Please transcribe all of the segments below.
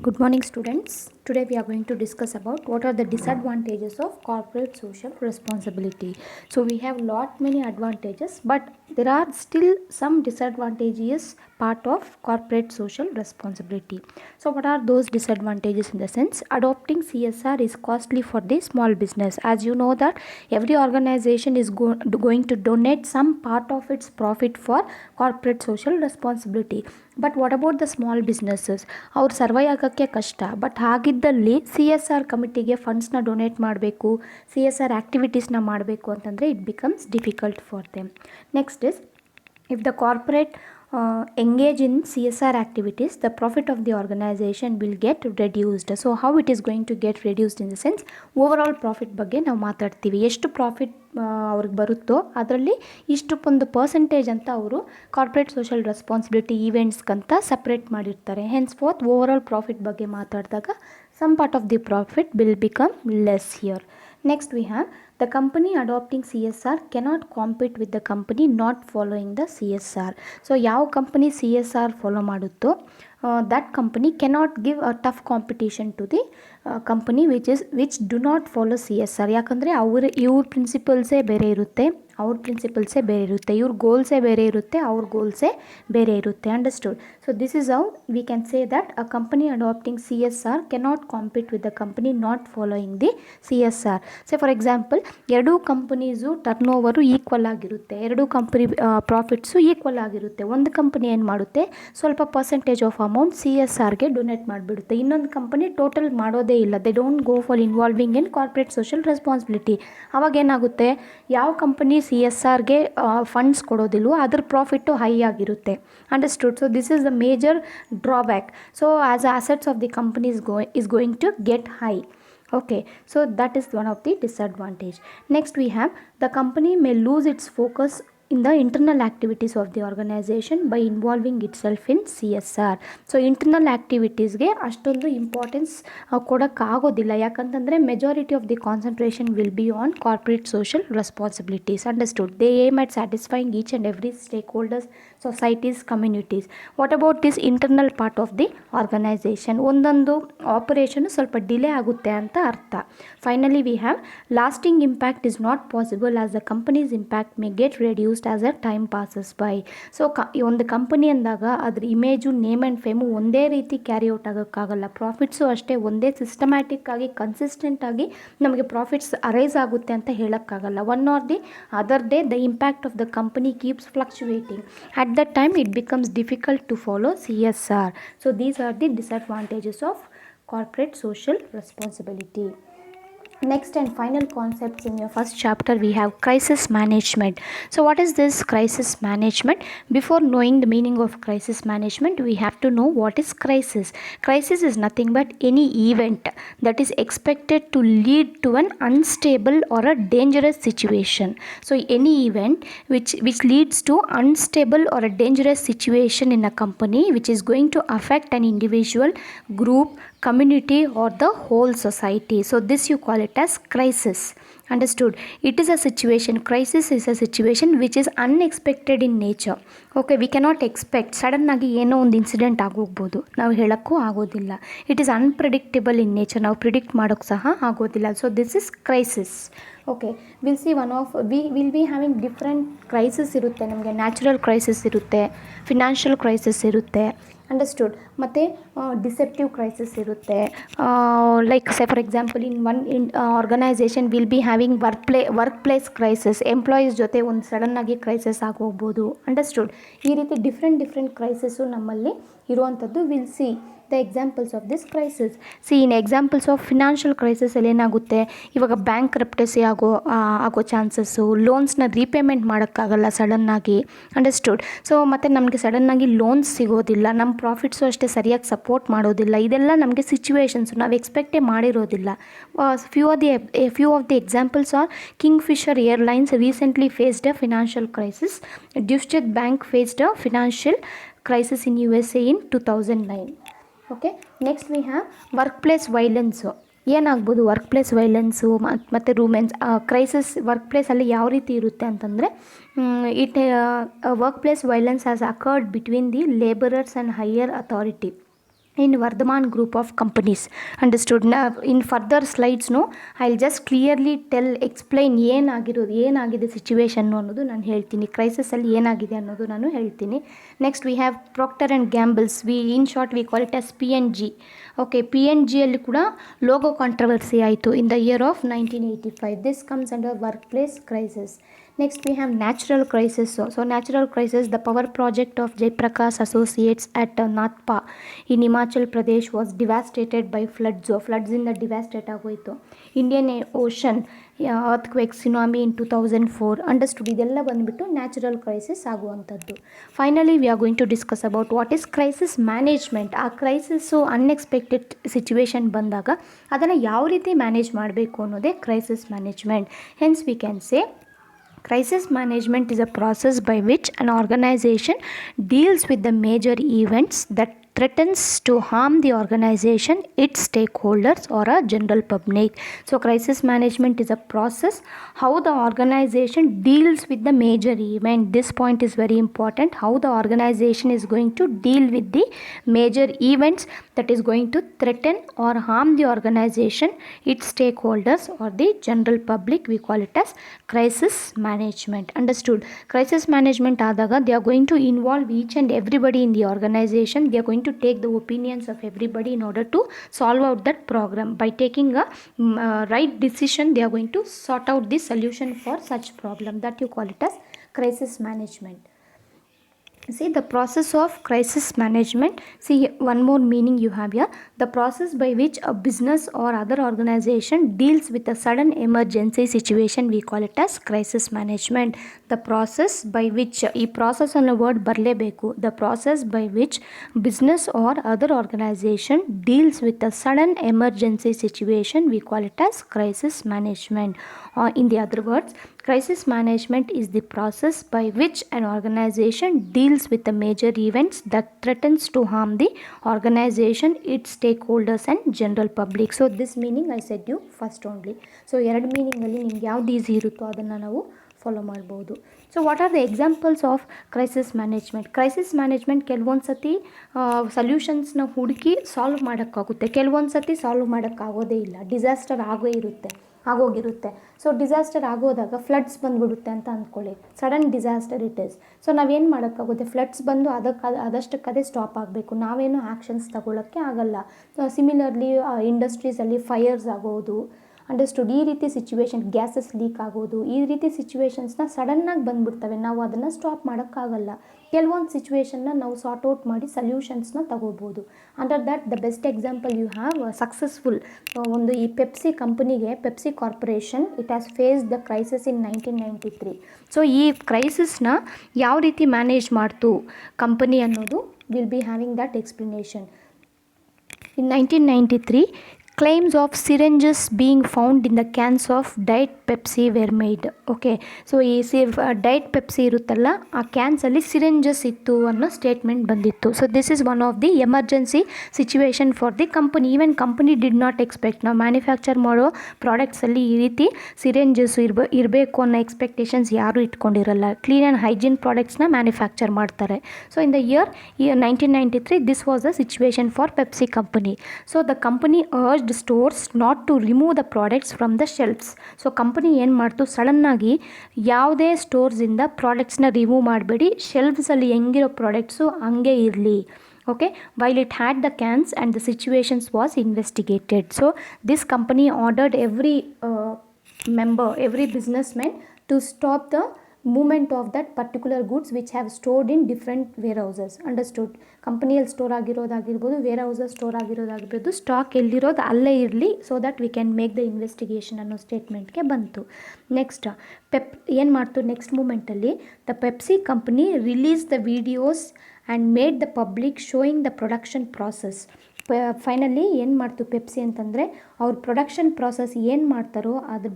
Good morning, students. Today we are going to discuss about what are the disadvantages of corporate social responsibility. So we have lot many advantages, but there are still some disadvantages part of corporate social responsibility. So what are those disadvantages? In the sense, adopting CSR is costly for the small business. As you know that every organization is going to donate some part of its profit for corporate social responsibility. But what about the small businesses? ಅವ್ರು ಸರ್ವೈ ಆಗೋಕ್ಕೆ ಕಷ್ಟ. But ಹಾಗಿದ್ದಲ್ಲಿ CSR ಕಮಿಟಿಗೆ ಫಂಡ್ಸ್ನ donate ಮಾಡಬೇಕು, CSR ಆ್ಯಕ್ಟಿವಿಟೀಸ್ನ ಮಾಡಬೇಕು ಅಂತಂದರೆ it becomes difficult for them. Next is, if the corporate engage in CSR activities, the profit of the organization will get reduced. So how it is going to get reduced? In the sense, overall profit ಬಗ್ಗೆ ನಾವು ಮಾತಾಡ್ತೀವಿ. ಎಷ್ಟು profit ಅವ್ರಿಗೆ ಬರುತ್ತೋ ಅದರಲ್ಲಿ ಇಷ್ಟು ಒಂದು percentage ಅಂತ ಅವರು ಕಾರ್ಪೊರೇಟ್ ಸೋಷಲ್ ರೆಸ್ಪಾನ್ಸಿಬಿಲಿಟಿ ಈವೆಂಟ್ಸ್ಗಂತ ಸಪ್ರೇಟ್ ಮಾಡಿರ್ತಾರೆ. ಹೆನ್ಸ್ ಫೋರ್ತ್ ಓವರಾಲ್ ಪ್ರಾಫಿಟ್ ಬಗ್ಗೆ ಮಾತಾಡಿದಾಗ some part of the profit will become less here. Next we have, the company adopting CSR cannot compete with the company not following the CSR. So ಯಾವ company CSR follow ಮಾಡುತ್ತೋ that company cannot give a tough competition to the company which do not follow CSR. ಯಾಕಂದರೆ ಇವ್ರ ಪ್ರಿನ್ಸಿಪಲ್ಸೇ ಬೇರೆ ಇರುತ್ತೆ, ಅವ್ರ ಪ್ರಿನ್ಸಿಪಲ್ಸೇ ಬೇರೆ ಇರುತ್ತೆ, ಇವ್ರ ಗೋಲ್ಸೇ ಬೇರೆ ಇರುತ್ತೆ, ಅವ್ರ ಗೋಲ್ಸೇ ಬೇರೆ ಇರುತ್ತೆ. Understood? So this is how we can say that a company adapting CSR cannot compete with the company not following the CSR. Say for example, ಎರಡೂ ಕಂಪನೀಸು ಟರ್ನ್ ಓವರು ಈಕ್ವಲ್ ಆಗಿರುತ್ತೆ, ಎರಡೂ ಕಂಪನಿ ಪ್ರಾಫಿಟ್ಸು ಈಕ್ವಲ್ ಆಗಿರುತ್ತೆ. ಒಂದು company ಏನು ಮಾಡುತ್ತೆ, ಸ್ವಲ್ಪ percentage of amount CSRಗೆ donate ಮಾಡಿಬಿಡುತ್ತೆ, ಇನ್ನೊಂದು company total ಮಾಡೋದೇ ಇಲ್ಲ. They don't go for involving in corporate social responsibility. ಅವಾಗ ಏನಾಗುತ್ತೆ, ಯಾವ ಕಂಪನಿ CSRಗೆ ಫಂಡ್ಸ್ ಕೊಡೋದಿಲ್ವೋ ಅದ್ರ ಪ್ರಾಫಿಟ್ಟು ಹೈ ಆಗಿರುತ್ತೆ. Understood? So this is the major drawback. So as assets of the company is going to get high. Okay, so that is one of the disadvantage. Next we have, the company may lose its focus in the internal activities of the organization by involving itself in CSR. So internal ಆ್ಯಕ್ಟಿವಿಟೀಸ್ಗೆ ಅಷ್ಟೊಂದು importance ಕೊಡೋಕ್ಕಾಗೋದಿಲ್ಲ. ಯಾಕಂತಂದರೆ majority of the concentration will be on corporate social responsibilities. Understood? They aim at satisfying each and every stakeholders, societies, communities. What about this internal part of the organisation? ಒಂದೊಂದು operation ಸ್ವಲ್ಪ delay ಆಗುತ್ತೆ ಅಂತ ಅರ್ಥ. Finally we have, lasting impact is not possible as the companies impact may get reduced as a time passes by. So ಒಂದು company ಅಂದಾಗ ಅದ್ರ image, name and fame ಒಂದೇ ರೀತಿ ಕ್ಯಾರಿ ಔಟ್ ಆಗೋಕ್ಕಾಗಲ್ಲ. ಪ್ರಾಫಿಟ್ಸು ಅಷ್ಟೇ ಒಂದೇ ಸಿಸ್ಟಮ್ಯಾಟಿಕ್ ಆಗಿ ಕನ್ಸಿಸ್ಟೆಂಟ್ ಆಗಿ ನಮಗೆ ಪ್ರಾಫಿಟ್ಸ್ ಅರೈಸ್ ಆಗುತ್ತೆ ಅಂತ ಹೇಳೋಕ್ಕಾಗಲ್ಲ. One R the other day the impact of the company keeps fluctuating. At that time it becomes difficult to follow CSR. So these are the disadvantages of corporate social responsibility. Next and final concepts in your first chapter, we have crisis management. So what is this crisis management? Before knowing the meaning of crisis management, we have to know what is crisis. Crisis is nothing but any event that is expected to lead to an unstable or a dangerous situation. So any event which leads to unstable or a dangerous situation in a company, which is going to affect an individual, group, community or the whole society. So this you call it as crisis. Understood? It is a situation, crisis is a situation which is unexpected in nature. Okay, we cannot expect, sudden ಆಗಿ ಏನೋ ಒಂದು incident ಆಗೋಗ್ಬೋದು, ನಾವು ಹೇಳೋಕ್ಕೂ ಆಗೋದಿಲ್ಲ. It is unpredictable in nature, ನಾವು predict ಮಾಡೋಕ್ಕೆ ಸಹ ಆಗೋದಿಲ್ಲ. So this is crisis. Okay, will see one of will be having different crisis ಇರುತ್ತೆ. ನಮಗೆ ನ್ಯಾಚುರಲ್ ಕ್ರೈಸಿಸ್ ಇರುತ್ತೆ, ಫಿನಾನ್ಷಿಯಲ್ ಕ್ರೈಸಿಸ್ ಇರುತ್ತೆ. ಅಂಡರ್ಸ್ಟುಡ್? ಮತ್ತು ಡಿಸೆಪ್ಟಿವ್ ಕ್ರೈಸಿಸ್ ಇರುತ್ತೆ. Like say for example, in organisation will be having work place crisis. Employees ಜೊತೆ ಒಂದು ಸಡನ್ನಾಗಿ crisis ಆಗೋಗ್ಬೋದು. Understood? ಈ ರೀತಿ ಡಿಫ್ರೆಂಟ್ ಕ್ರೈಸಿಸ್ಸು ನಮ್ಮಲ್ಲಿ ಇರುವಂಥದ್ದು. Will see the examples of this crisis. See in examples of financial ಕ್ರೈಸಿಸಲ್ಲಿ ಏನಾಗುತ್ತೆ, ಇವಾಗ ಬ್ಯಾಂಕ್ ಕ್ರಪ್ಟಸಿ ಆಗೋ ಚಾನ್ಸಸ್ಸು, ಲೋನ್ಸ್ನ ರೀಪೇಮೆಂಟ್ ಮಾಡೋಕ್ಕಾಗಲ್ಲ ಸಡನ್ನಾಗಿ. ಅಂಡರ್ಸ್ಟುಡ್? ಸೊ ಮತ್ತು ನಮಗೆ ಸಡನ್ನಾಗಿ ಲೋನ್ಸ್ ಸಿಗೋದಿಲ್ಲ, ನಮ್ಮ ಪ್ರಾಫಿಟ್ಸು ಅಷ್ಟೇ ಸರಿಯಾಗಿ ಸಪೋರ್ಟ್ ಮಾಡೋದಿಲ್ಲ. ಇದೆಲ್ಲ ನಮಗೆ ಸಿಚುವೇಶನ್ಸು ನಾವು ಎಕ್ಸ್ಪೆಕ್ಟೇ ಮಾಡಿರೋದಿಲ್ಲ. Few of the examples are, Kingfisher Airlines recently faced a financial crisis. Deutsche bank faced a financial crisis in USA in 2009. Okay, next we have workplace violence. ಏನಾಗ್ಬೋದು workplace violence ಮತ್ತು ರೂಮೆನ್ಸ್ crisis ವರ್ಕ್ ಪ್ಲೇಸಲ್ಲಿ ಯಾವ ರೀತಿ ಇರುತ್ತೆ ಅಂತಂದರೆ, workplace violence has occurred between the labourers and higher authority. in Vardhaman group of companies. Understood? Now in further slides I'll just clearly explain ಏನಾಗಿದೆ ಸಿಚುವೇಶನ್ ಅನ್ನೋದು ನಾನು ಹೇಳ್ತೀನಿ, ಕ್ರೈಸಿಸಲ್ಲಿ ಏನಾಗಿದೆ ಅನ್ನೋದು ನಾನು ಹೇಳ್ತೀನಿ. Next we have Procter and Gambles, in short we call it as PNG. Okay, PNG ಅಲ್ಲಿ ಕೂಡ ಲೋಗೋ ಕಾಂಟ್ರವರ್ಸಿ ಆಯಿತು in the year of 1985. This comes under work place crisis. Next we have natural crisis. So natural crisis, the power project of Jaiprakash Associates at Natpa in Himachal Pradesh was devastated by floods. So floods in the devastate ಆಗೋಯಿತು. Indian Ocean earthquake, tsunami in 2004. Understood? ಇದೆಲ್ಲ ಬಂದುಬಿಟ್ಟು natural crisis ಆಗುವಂಥದ್ದು. Finally we are going to discuss about what is crisis management. ಆ crisis unexpected situation ಬಂದಾಗ ಅದನ್ನು ಯಾವ ರೀತಿ manage ಮಾಡಬೇಕು ಅನ್ನೋದೇ crisis management. Hence we can say crisis management is a process by which an organization deals with the major events that threatens to harm the organization, its stakeholders or a general public. So crisis management is a process how the organization deals with the major event. This point is very important, how the organization is going to deal with the major events that is going to threaten or harm the organization, its stakeholders or the general public. We call it as crisis management. Understood? Crisis management ಆದಾಗ they are going to involve each and everybody in the organization. They are going to take the opinions of everybody in order to solve out that program. By taking a right decision, they are going to sort out the solution for such problem. That you call it as crisis management. See, the process of crisis management, see one more meaning you have here, the process by which a business or other organization deals with a sudden emergency situation, we call it as crisis management. The process by which, ee process ಅನ್ನೋ word ಬರಲೇಬೇಕು, the process by which business or other organization deals with a sudden emergency situation, we call it as crisis management. Or in the other words, crisis management is the process by which an organization deals with the major events that threatens to harm the organization, its stakeholders and general public. So this meaning I said you first only. So ಎರಡು ಮೀನಿಂಗಲ್ಲಿ ನಿಮ್ಗೆ ಯಾವ್ದು easy ಇರುತ್ತೋ ಅದನ್ನು ನಾವು follow ಮಾಡ್ಬೋದು. So what are the examples of crisis management? Crisis management ಕೆಲವೊಂದು ಸತಿ ಸೊಲ್ಯೂಷನ್ಸ್ನ ಹುಡುಕಿ ಸಾಲ್ವ್ ಮಾಡೋಕ್ಕಾಗುತ್ತೆ, ಕೆಲವೊಂದು ಸತಿ ಸಾಲ್ವ್ ಮಾಡೋಕ್ಕಾಗೋದೇ ಇಲ್ಲ, ಡಿಸಾಸ್ಟರ್ ಆಗೋಗಿರುತ್ತೆ. ಸೊ ಡಿಸಾಸ್ಟರ್ ಆಗೋದಾಗ ಫ್ಲಡ್ಸ್ ಬಂದುಬಿಡುತ್ತೆ ಅಂತ ಅಂದ್ಕೊಳ್ಳಿ, sudden disaster it is. So ನಾವೇನು ಮಾಡೋಕ್ಕಾಗುತ್ತೆ? ಫ್ಲಡ್ಸ್ ಬಂದು ಅದಷ್ಟಕ್ಕದೇ ಸ್ಟಾಪ್ ಆಗಬೇಕು, ನಾವೇನು ಆ್ಯಕ್ಷನ್ಸ್ ತಗೊಳ್ಳೋಕ್ಕೆ ಆಗಲ್ಲ. ಸಿಮಿಲರ್ಲಿ ಇಂಡಸ್ಟ್ರೀಸಲ್ಲಿ ಫೈರ್ಸ್ ಆಗೋದು, ಅಂಡರ್ಸ್ಟುಡ್, ಈ ರೀತಿ ಸಿಚುವೇಶನ್, ಗ್ಯಾಸಸ್ ಲೀಕ್ ಆಗೋದು, ಈ ರೀತಿ ಸಿಚುವೇಶನ್ಸ್ನ ಸಡನ್ನಾಗಿ ಬಂದುಬಿಡ್ತವೆ, ನಾವು ಅದನ್ನು ಸ್ಟಾಪ್ ಮಾಡೋಕ್ಕಾಗಲ್ಲ. ಕೆಲವೊಂದು ಸಿಚುವೇಶನ್ನ ನಾವು ಸಾರ್ಟ್ ಔಟ್ ಮಾಡಿ ಸೊಲ್ಯೂಷನ್ಸ್ನ ತಗೋಬೋದು. Under that the best example you have successful ಒಂದು ಈ ಪೆಪ್ಸಿ ಕಂಪನಿಗೆ, Pepsi corporation it has face the crisis in 1993. So ಈ ಕ್ರೈಸಿಸ್ನ ಯಾವ ರೀತಿ ಮ್ಯಾನೇಜ್ ಮಾಡ್ತು ಕಂಪನಿ ಅನ್ನೋದು will be having that explanation. In 1993, claims of syringes being found in the cans of Diet Pepsi were made. Okay, so ಈ ಡೈಟ್ Pepsi ಇರುತ್ತಲ್ಲ, ಆ ಕ್ಯಾನ್ಸಲ್ಲಿ syringes ಇತ್ತು ಅನ್ನೋ ಸ್ಟೇಟ್ಮೆಂಟ್ ಬಂದಿತ್ತು. So this is one of the emergency situation for the company. Even company did not expect, ನಾವು manufacture ಮಾಡೋ ಪ್ರಾಡಕ್ಟ್ಸಲ್ಲಿ ಈ ರೀತಿ ಸಿರಿಂಜಸ್ ಇರಬೇಕು ಅನ್ನೋ ಎಕ್ಸ್ಪೆಕ್ಟೇಷನ್ಸ್ ಯಾರೂ ಇಟ್ಕೊಂಡಿರಲ್ಲ. ಕ್ಲೀನ್ ಆ್ಯಂಡ್ ಹೈಜೀನ್ ಪ್ರಾಡಕ್ಟ್ಸ್ನ ಮ್ಯಾನುಫ್ಯಾಕ್ಚರ್ ಮಾಡ್ತಾರೆ. So in the year 1993 this was the situation for Pepsi company. So the company urged stores not to remove the products from the shelves. So company ಏನು ಮಾಡ್ತು, ಸಡನ್ನಾಗಿ ಯಾವುದೇ ಸ್ಟೋರ್ಸಿಂದ ಪ್ರಾಡಕ್ಟ್ಸ್ನ remove ಮಾಡಬೇಡಿ, ಶೆಲ್ಫ್ಸಲ್ಲಿ ಹೆಂಗಿರೋ products ಹಂಗೆ ಇರಲಿ. Okay, while it had the cans and the situations was investigated. So this company ordered every businessman to stop the movement of that particular goods which have stored in different warehouses. Understood? ಕಂಪನಿಯಲ್ಲಿ store ಆಗಿರೋದಾಗಿರ್ಬೋದು, warehouses store ಆಗಿರೋದಾಗಿರ್ಬೋದು, stock ಎಲ್ಲಿರೋದು ಅಲ್ಲೇ ಇರಲಿ, so that we can make the investigation ಅನ್ನೋ ಸ್ಟೇಟ್ಮೆಂಟ್ಗೆ ಬಂತು. Next ಏನು ಮಾಡ್ತು, ನೆಕ್ಸ್ಟ್ ಮೂಮೆಂಟಲ್ಲಿ the Pepsi company release the videos and made the public showing the production process. Finally ಏನು ಮಾಡ್ತು ಪೆಪ್ಸಿ ಅಂತಂದರೆ, ಅವ್ರ ಪ್ರೊಡಕ್ಷನ್ ಪ್ರಾಸೆಸ್ ಏನು ಮಾಡ್ತಾರೋ ಅದು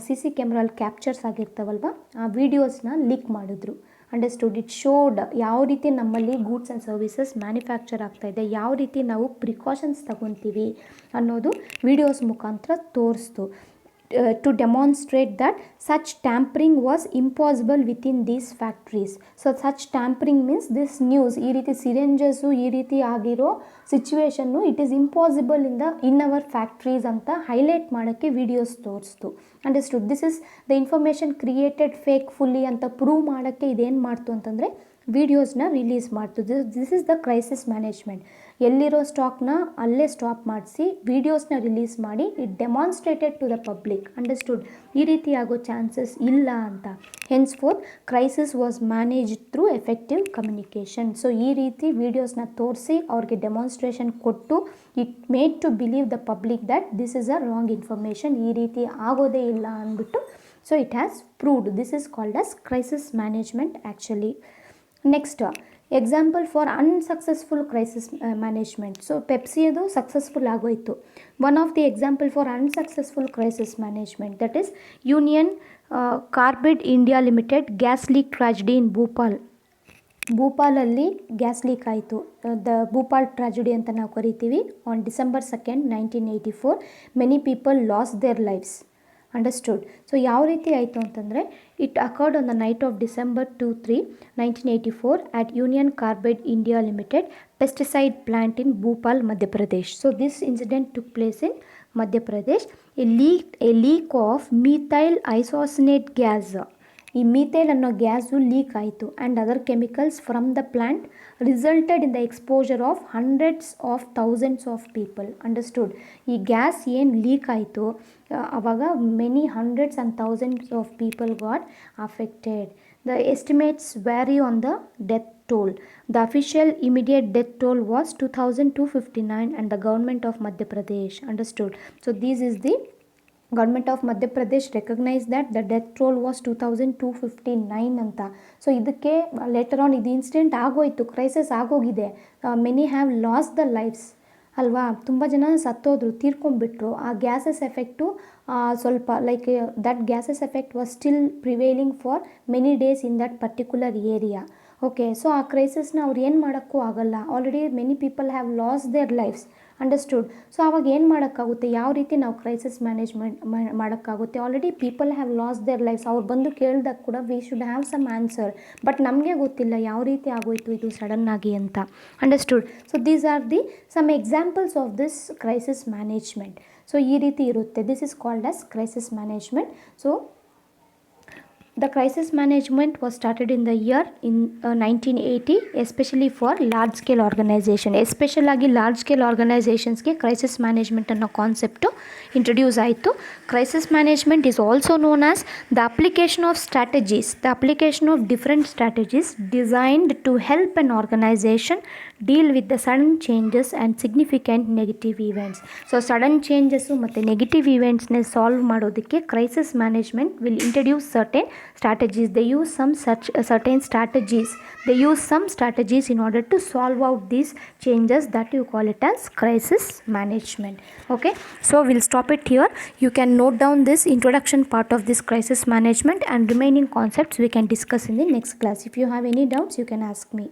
CC ಕ್ಯಾಮ್ರಲ್ಲಿ ಕ್ಯಾಪ್ಚರ್ಸ್ ಆಗಿರ್ತಾವಲ್ವ, ಆ ವೀಡಿಯೋಸ್ನ ಲೀಕ್ ಮಾಡಿದ್ರು. ಅಂಡರ್ಸ್ಟುಡ್? ಇಟ್ ಶೋಡ್ ಯಾವ ರೀತಿ ನಮ್ಮಲ್ಲಿ ಗೂಡ್ಸ್ ಆ್ಯಂಡ್ ಸರ್ವಿಸಸ್ ಮ್ಯಾನುಫ್ಯಾಕ್ಚರ್ ಆಗ್ತಾಯಿದೆ, ಯಾವ ರೀತಿ ನಾವು ಪ್ರಿಕಾಷನ್ಸ್ ತಗೊತೀವಿ ಅನ್ನೋದು ವೀಡಿಯೋಸ್ ಮುಖಾಂತರ ತೋರಿಸ್ತು. to demonstrate that such tampering was impossible within these factories. So such tampering means this news ee riti syringes ee riti agiro situation it is impossible in our factories anta highlight ಮಾಡಕ್ಕೆ videos ತೋರಿಸ್ತು. Understood? This is the information created fake fully ಅಂತ prove ಮಾಡಕ್ಕೆ ಇದೇನು ಮಾಡ್ತು ಅಂತಂದರೆ ವೀಡಿಯೋಸ್ನ release ಮಾಡ್ತು. This is the crisis management. ಎಲ್ಲಿರೋ ಸ್ಟಾಕ್ನ ಅಲ್ಲೇ ಸ್ಟಾಪ್ ಮಾಡಿಸಿ ವೀಡಿಯೋಸ್ನ ರಿಲೀಸ್ ಮಾಡಿ it demonstrated to the public. Understood? ಈ ರೀತಿ ಆಗೋ ಚಾನ್ಸಸ್ ಇಲ್ಲ ಅಂತ. Henceforth crisis was managed through effective communication. So ಈ ರೀತಿ ವೀಡಿಯೋಸ್ನ ತೋರಿಸಿ ಅವ್ರಿಗೆ ಡೆಮಾನ್ಸ್ಟ್ರೇಷನ್ ಕೊಟ್ಟು it made to believe the public that this is a wrong information, ಈ ರೀತಿ ಆಗೋದೇ ಇಲ್ಲ ಅಂದ್ಬಿಟ್ಟು. So it has proved. This is called as crisis management actually. Next example for unsuccessful crisis management. So ಪೆಪ್ಸಿಯದು successful ಆಗೋಯಿತು. One of the example for unsuccessful crisis management that is Union Carbide India Limited gas leak tragedy in Bhopal. ಭೂಪಾಲಲ್ಲಿ gas leak ಆಯಿತು. The Bhopal tragedy ಅಂತ ನಾವು ಕರಿತೀವಿ. On December 2, 1984 many people lost their lives. Understood? So ಯಾವ ರೀತಿ ಆಯಿತು ಅಂತಂದರೆ it occurred on the knight of December 2-3, 1984 at Union Carbide India Limited pesticide plant in Bhopal, Madhya Pradesh. So this incident took place in Madhya Pradesh. A leak of methyl isocyanate gas. ಈ methyl ಅನ್ನೋ gas leak ಆಯಿತು and other chemicals from the plant resulted in the exposure of hundreds of thousands of people. Understood? ಈ gas ಏನು leak ಆಯಿತು ಆವಾಗ many hundreds and thousands of people got affected. The estimates vary on the death toll. The official immediate death toll was 2,259 and the government of Madhya Pradesh. Understood? So this is the government of Madhya Pradesh recognise that the death toll was 2,259 ಅಂತ. ಸೊ ಇದಕ್ಕೆ later on ಇದು incident ಆಗೋಯಿತು, crisis ಆಗೋಗಿದೆ. Many have lost the lives ಅಲ್ವಾ, ತುಂಬ ಜನ ಸತ್ತೋದ್ರು, ತೀರ್ಕೊಂಡ್ಬಿಟ್ರು. ಆ ಗ್ಯಾಸಸ್ ಎಫೆಕ್ಟು ಸ್ವಲ್ಪ like that gases effect was still prevailing for many days in that particular area. Okay, so ಆ ಕ್ರೈಸಿಸ್ನ ಅವ್ರು ಏನು ಮಾಡೋಕ್ಕೂ ಆಗಲ್ಲ. Already many people have loss their lives. Understood? So ಅವಾಗ ಏನು ಮಾಡೋಕ್ಕಾಗುತ್ತೆ, ಯಾವ ರೀತಿ ನಾವು ಕ್ರೈಸಿಸ್ ಮ್ಯಾನೇಜ್ಮೆಂಟ್ ಮಾಡೋಕ್ಕಾಗುತ್ತೆ? Already people have loss their lifes. ಅವ್ರು ಬಂದು ಕೇಳಿದಾಗ ಕೂಡ we should have some answer, but ನಮಗೆ ಗೊತ್ತಿಲ್ಲ ಯಾವ ರೀತಿ ಆಗೋಯಿತು ಇದು ಸಡನ್ನಾಗಿ ಅಂತ. Understood? So these are the some examples of this crisis management. So ಈ ರೀತಿ ಇರುತ್ತೆ. This is called as crisis management. So the crisis management was started in the year 1980, especially for large scale organization. Especially ಆಗಿ large scale organizationsಗೆ crisis management ಅನ್ನೋ concept introduce ಆಯಿತು. Crisis management is also known as the application of strategies, the application of different strategies designed to help an organization deal with the sudden changes and significant negative events. So sudden changes ಮತ್ತು negative ಇವೆಂಟ್ಸ್ನೇ solve ಮಾಡೋದಕ್ಕೆ crisis management will introduce certain strategies. They use some certain strategies. They use some strategies in order to solve out these changes that you call it as crisis management. Okay, so we'll stop it here. You can note down this introduction part of this crisis management, and remaining concepts we can discuss in the next class. If you have any doubts, you can ask me.